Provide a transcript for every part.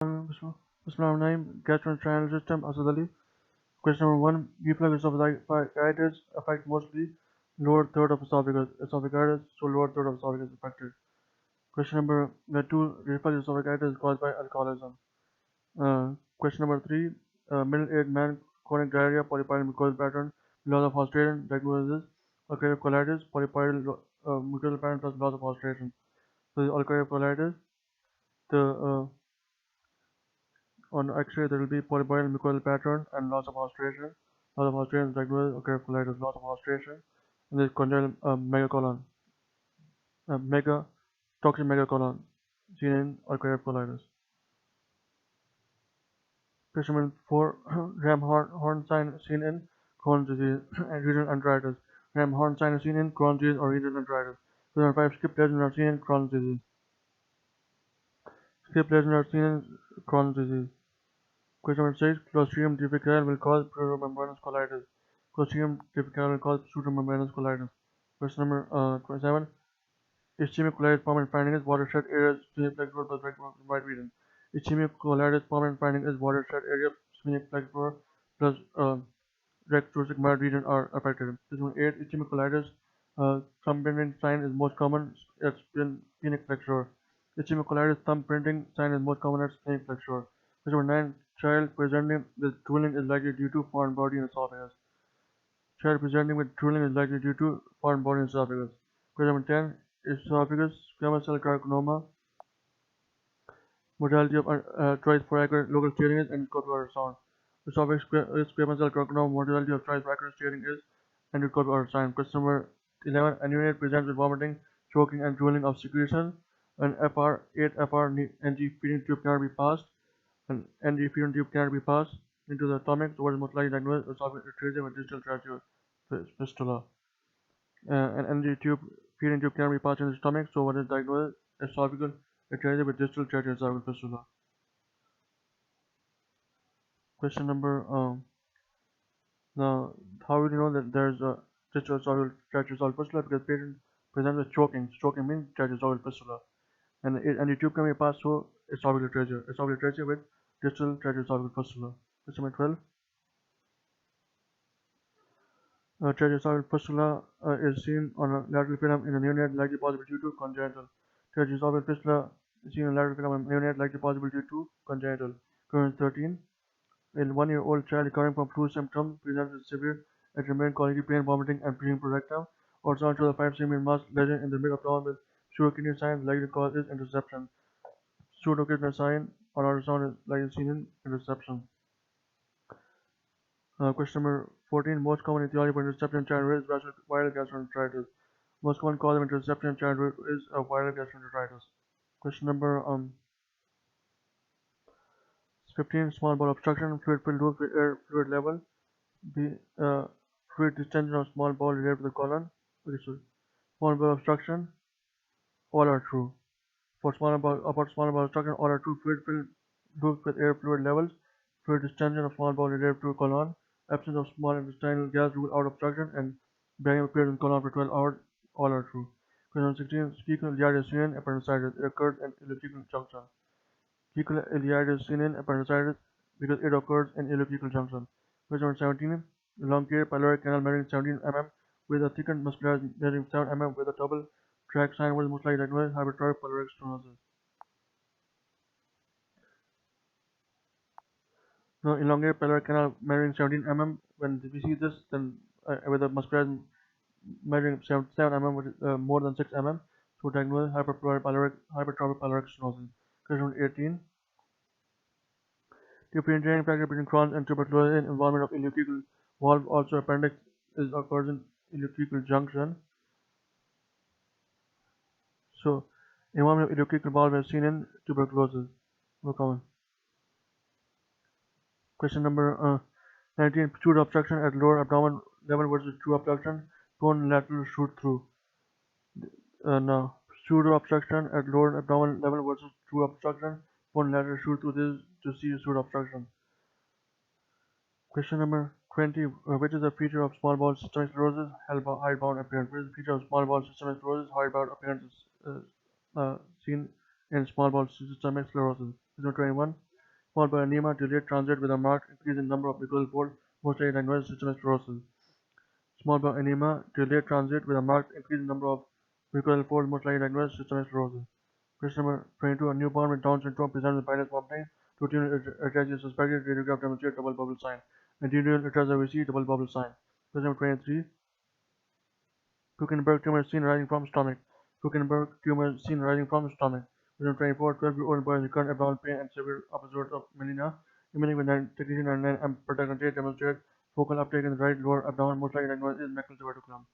Bismillahirrahmanirrahim. Gastrointestinal system, Asad. Question number 1. Reflux esophagitis affect mostly lower third of esophagitis, so lower third of esophagus is affected. Question number 2. Reflux esophagitis is caused by alcoholism. Question number 3. Middle-aged man, chronic diarrhea, polypoidal mucosal pattern, loss of hostration, diagnosis, ulcerative colitis, polypoidal mucosal pattern plus loss of hostration. So the ulcerative colitis, the on X-ray there will be polypoidal mucosal pattern and loss of hostration. Loss of hostration is diagnosed ulcerative colitis, loss of hostration, and there's congenital megacolon, mega toxic megacolon seen in ulcerative colitis. Question number 4. Ram horn sign seen in Crohn's disease and regional enteritis. Ram horn sign is seen in Crohn's disease or regional enteritis. Question number 5. Skip lesions are seen in Crohn's disease. Skip lesions are seen in Crohn's disease. Question number 6. Clostridium difficile will cause pseudomembranous colitis. Clostridium difficile will cause pseudomembranous colitis. Question number 7. Ischemic colitis permanent finding is watershed areas sphenic flexure plus right region. Ischemic colitis permanent finding is watershed area sphenic flexure plus rectus sigmoid region are affected. Question number 8. Ischemic colitis thumb printing sign is most common at sphenic flexure. Ischemic colitis thumb printing sign is most common at sphenic flexure. Question number 9. Child presenting with drooling is likely due to foreign body and esophagus. Child presenting with drooling is likely due to foreign body and esophagus. Question number 10. Esophagus squamous cell carcinoma. Modality of choice for accurate local steering is endoscopic ultrasound. Esophagus squamous cell carcinoma. Modality of choice for accurate steering is endoscopic ultrasound. Question number 11. A neonate presents with vomiting, choking, and drooling of secretion. An FR 8 FR NG feeding tube cannot be passed. An NG feeding tube cannot be passed into the stomach, so what is most likely diagnosed? Esophageal atresia with distal tracheal fistula. An NG feeding tube cannot be passed into the stomach, so what is diagnosed? Esophageal atresia with distal tracheal fistula. Question number now, how will you know that there's a distal tracheal fistula? Because patient presents with choking. Choking means tracheal fistula, and the tube can be passed through esophageal atresia with distal tracheal fistula. Question number 12. Tracheal fistula is seen on a lateral film in a neonate, likely possible due to congenital. Tracheal fistula is seen on a lateral film in a neonate, likely possible due to congenital. Question 13. A 1-year-old child recovering from flu symptoms presents with severe abdominal colicky pain, vomiting, and bleeding prorectum. Ultrasound shows a 5 cm mass lesion in the mid-abdomen with pseudokidney signs, likely cause is interception. Pseudokidney sign on ultrasound is likely seen in interception. Question number 14. Most common etiology for interception in childhood is viral gastroenteritis. Most common cause of interception in childhood is viral gastroenteritis. Question number 15. Small bowel obstruction, fluid filled loop with air fluid level. The fluid distension of small bowel related to the colon. Small bowel obstruction, all are true. For small bowel obstruction, all are true. Fluid filled loops with air fluid levels. Fluid distension of small bowel related to colon. Absence of small intestinal gas rule out obstruction, and barium appears in colon for 12 hours. All are true. Question 16. Fecal ileitis seen in appendicitis. It occurs in ileocecal junction. Fecal ileitis seen in appendicitis because it occurs in ileocecal junction. Question 17. Elongated pyloric canal measuring 17 mm with a thickened muscularis measuring 7 mm with a double tract sign was most likely diagnosed hypertrophic pyloric stenosis. Now, elongated pyloric canal measuring 17 mm. When we see this, then with a muscularis measuring 7 mm, which is more than 6 mm, to diagnose hypertrophic pyloric stenosis. Question 18. Differentiating factor between Crohn's and tuberculosis in involvement of ileocecal valve. Also, appendix occurs in ileocecal junction. So, involvement of ileocecal valve is seen in tuberculosis. No common. Question number 19. Pseudo obstruction at lower abdomen level versus true obstruction. Prone lateral shoot through. Now, pseudo obstruction at lower abdomen level versus true obstruction. Prone lateral shoot through. This is to see pseudo obstruction. Question number 20. Which is a feature of small bowel systemic sclerosis? Hidebound appearance. Which is a feature of small bowel systemic sclerosis? Hidebound appearance is seen in small bowel systemic sclerosis. Question 21. Small bowel anemia, delayed transit with a marked increase in number of mucosal folds, most likely diagnosed as systemic sclerosis. Small bowel anemia, delayed transit with a marked increase in number of mucosal folds, most likely diagnosed as systemic sclerosis. Question number 22. A newborn with Down syndrome presents with binary vomiting. Routine ataxia is suspected. Radiograph demonstrates double bubble sign. Anterior atrasa VC, double bubble sign. Question number 23. Kuchenberg tumor seen rising from stomach. Kuchenberg tumor seen rising from stomach. Question 24. 12-year-old boy has recurrent abdominal pain and severe episodes of melena. Imaging with technetium 99 and protagonate demonstrates focal uptake in the right lower abdomen, most likely diagnosed is Meckel's diverticulum.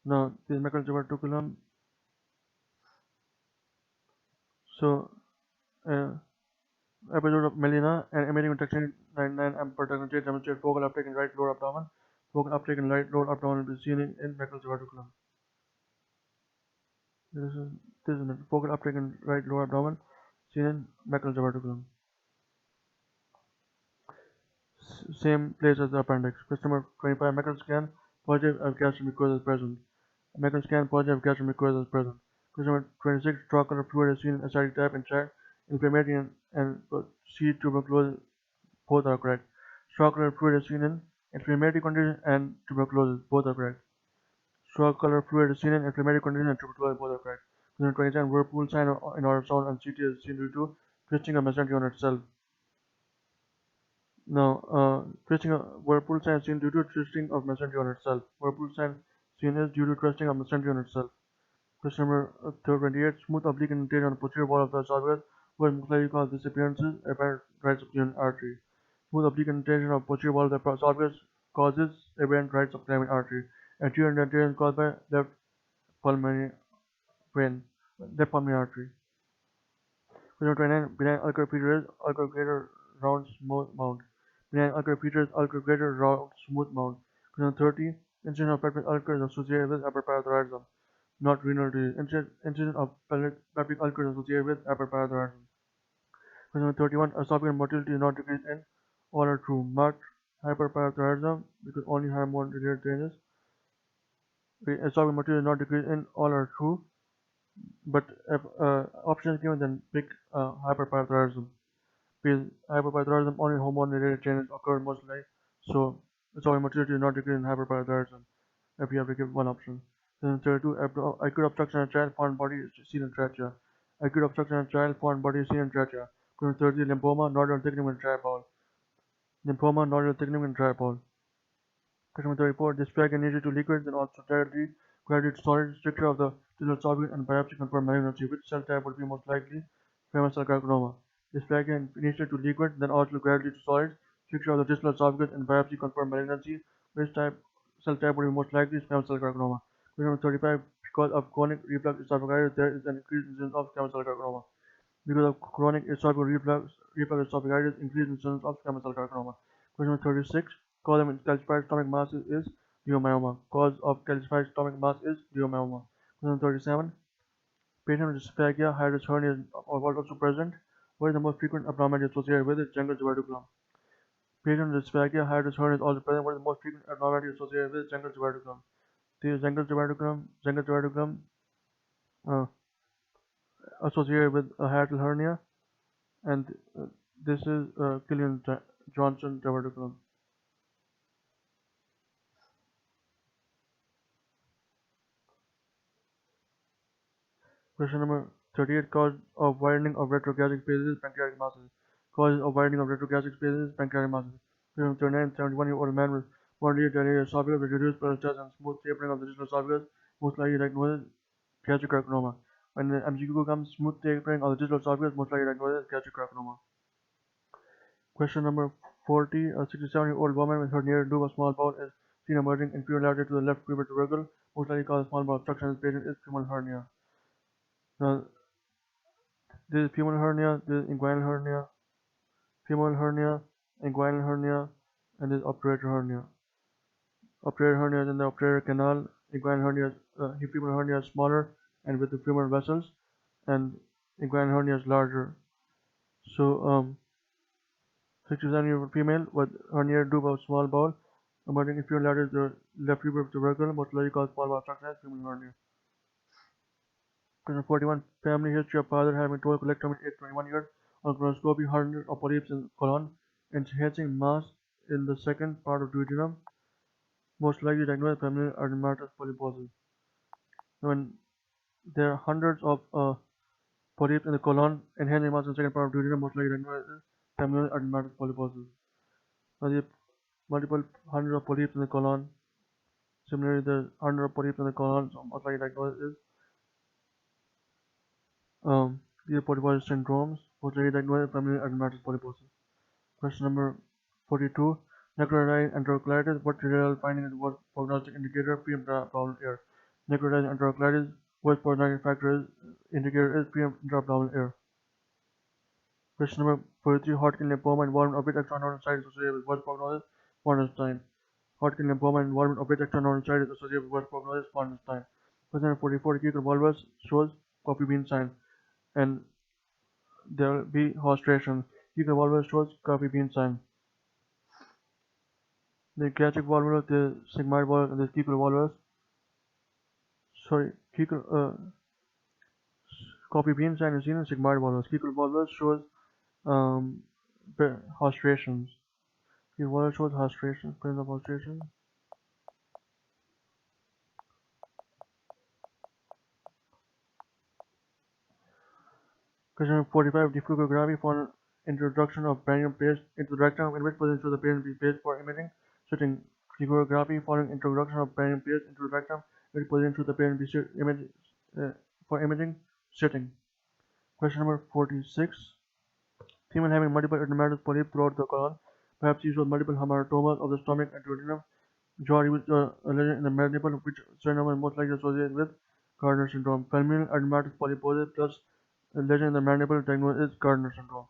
Now, this is Meckel's diverticulum. So, episode of melena and imaging with technetium 99 and protagonate demonstrates focal uptake in right lower abdomen. Focal uptake in right lower abdomen is seen in Meckel's diverticulum. This is focal uptake in right lower abdomen seen in Meckel's diverticulum. Same place as the appendix. Question number 25. Meckel scan positive if gastromucosa is present. Meckel scan positive if gastromucosa is present. Question number 26. Straw color fluid is seen in acidic type and tract. Inflammatory and C tuberculosis both are correct. Straw color fluid is seen in inflammatory condition and tuberculosis both are correct. Straw color fluid is seen in inflammatory condition and tuberculosis both are correct. Question number 27. Whirlpool sign in ultrasound and CT is seen due to twisting of mesentery on itself. Now, twisting of whirlpool sign seen due to twisting of mesentery on itself. Whirlpool sign seen is due to twisting of mesentery on itself. Question number 28. Smooth oblique indentation on the posterior wall of the esophagus. What most likely cause disappearances? Apparent right subclavian artery. Smooth oblique indentation of the posterior wall of the esophagus causes apparent right subclavian artery. Anterior indentation caused by left pulmonary vein, left pulmonary artery. Question number 29. Benign ulcer feature is ulcer greater round smooth mount. Benign ulcer feature is ulcer greater round smooth mount. Question number 30. Incision of pelvic ulcer is associated with hyperparathyroidism, not renal disease. Incision of pelvic ulcer is associated with hyperparathyroidism. Question number 31. Esophageal motility is not decreased in all are true. Marked hyperparathyroidism because only hormone-related changes. Esophageal motility is not decreased in all are true, but if option is given, then pick hyperparathyroidism. Because hyperparathyroidism only hormone-related changes occur mostly, so esophageal motility is not decreased in hyperparathyroidism. If you have to give one option. Then 32. Acute obstruction in a child, foreign body is seen in trachea. Acute obstruction in a child, foreign body is seen in trachea. Question 30. Lymphoma, nodule thickening in dry bowel. Lymphoma, nodule thickening in dry bowel. Question 34. Dysphagia initially to liquid, then also gradually to solid. Stricture of the distal esophagus and biopsy confirm malignancy. Which cell type would be most likely? Squamous cell carcinoma. Dysphagia initially to liquid, then also gradually to solid. Stricture of the distal esophagus and biopsy confirm malignancy. Which cell type would be most likely? Squamous cell carcinoma. Question number 35. Because of chronic reflux esophagitis, there is an increased incidence of squamous cell carcinoma. Because of chronic esophageal reflux esophagitis, increased incidence of squamous cell carcinoma. Question number 36. Cause of calcified stomach mass is leiomyoma. Cause of calcified stomach mass is leiomyoma. Question number 37. Patient with dysphagia, hiatus hernia was also present. What is the most frequent abnormality associated with it? Jengles diverticulum. Patient with dysphagia, hiatus hernia is also present. What is the most frequent abnormality associated with Jengles diverticulum? This is Jengles diverticulum associated with a hiatal hernia, and this is Killian-Johnson diverticulum. Question number 38. Cause of widening of retrogastric spaces, pancreatic masses. Causes of widening of retrogastric spaces, pancreatic masses. Question number 39. 71-year-old man with moderate dilated esophagus with reduced peristalsis and smooth tapering of the distal esophagus, most likely diagnosed gastric carcinoma. When the MCQ comes, smooth tapering of the distal esophagus, most likely diagnosed gastric carcinoma. Question number 40. A 67-year-old woman with her near lobe of small bowel is seen emerging inferior lateral to the left pubic tubercle, most likely cause small bowel obstruction. This patient is femoral hernia. Now, this is femoral hernia, this is inguinal hernia, femoral hernia, inguinal hernia, and this is obturator hernia. Obturator hernia is in the obturator canal. Inguinal hernia, femoral hernia is smaller and with the femoral vessels, and inguinal hernia is larger. So, 67-year-old female with hernia tube of small bowel, emerging inferior lateral to the left pubic tubercle, most likely cause small bowel obstruction as femoral hernia. Question 41. Family history of father having total colectomy at age 21 years, on colonoscopy hundreds of polyps in the colon, enhancing mass in the second part of duodenum, most likely diagnosed familial adenomatous polyposis. When there are hundreds of polyps in the colon, enhancing mass in the second part of duodenum, most likely diagnosed familial adenomatous polyposis. Now the multiple hundreds of polyps in the colon. Similarly, the hundred of polyps in the colon, so most likely diagnosed is the polyposis syndromes, most likely diagnosed familial adenomatous polyposis. Question number 42. Necrotizing enterocolitis. What trivial finding is worst prognostic indicator? Pre-abdominal air. Necrotizing enterocolitis. Worst prognostic factor is indicator is pre-abdominal air. Question number 43. Hodgkin lymphoma involvement of which extranodal site is associated with worst prognosis? Wallenstein. Hodgkin lymphoma involvement of which extranodal site is associated with worst prognosis? Wallenstein. Question number 44. Kekel volvulus shows coffee bean sign, and there will be hostration. Kekel volvulus shows coffee bean sign. The gastric volvulus, the sigmoid volvulus, and the kekel volvulus. Coffee bean sign is seen in sigmoid volvulus. Kekel volvulus shows hostrations. Kekel volvulus shows hostrations, presence of hostration. Question number 45. Diffucography for introduction of barium paste into the rectum. In which position should the patient be placed for imaging? Sitting. Diffucography following introduction of barium paste into the rectum. In which position should the patient be for imaging? Sitting. Question number 46. Female having multiple adenomatous polyps throughout the colon. Perhaps she shows multiple hamartomas of the stomach and duodenum. Jaw reveals a lesion in the mandible, which syndrome is most likely associated with Gardner syndrome. Familial adenomatous polyposis plus a lesion in the mandible diagnosed is Gardner syndrome.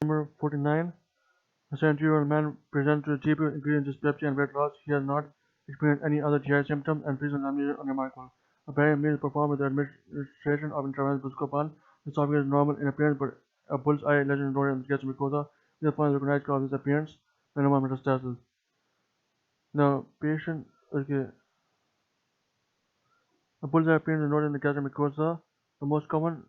Number 49. A 70-year-old man presents with GP increasing dyspepsia and weight loss. He has not experienced any other GI symptoms and physical examination unremarkable. A barium meal is performed with the administration of intravenous buscopan. The esophagus is normal in appearance, but a bull's-eye lesion is noted in the gastric mucosa. The final recognized cause of this appearance, melanoma metastasis. Now, patient, okay, a bull's-eye appearance is noted in the gastric mucosa. The most common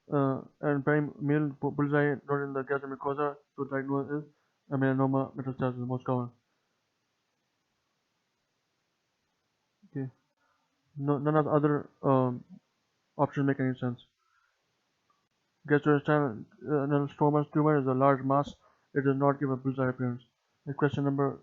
and prime male bull's-eye noted in the gastric mucosa to diagnose is a melanoma metastasis, the most common. Okay, none of the other options make any sense. Gastrointestinal stromal tumor is a large mass. It does not give a bull's-eye appearance. Question number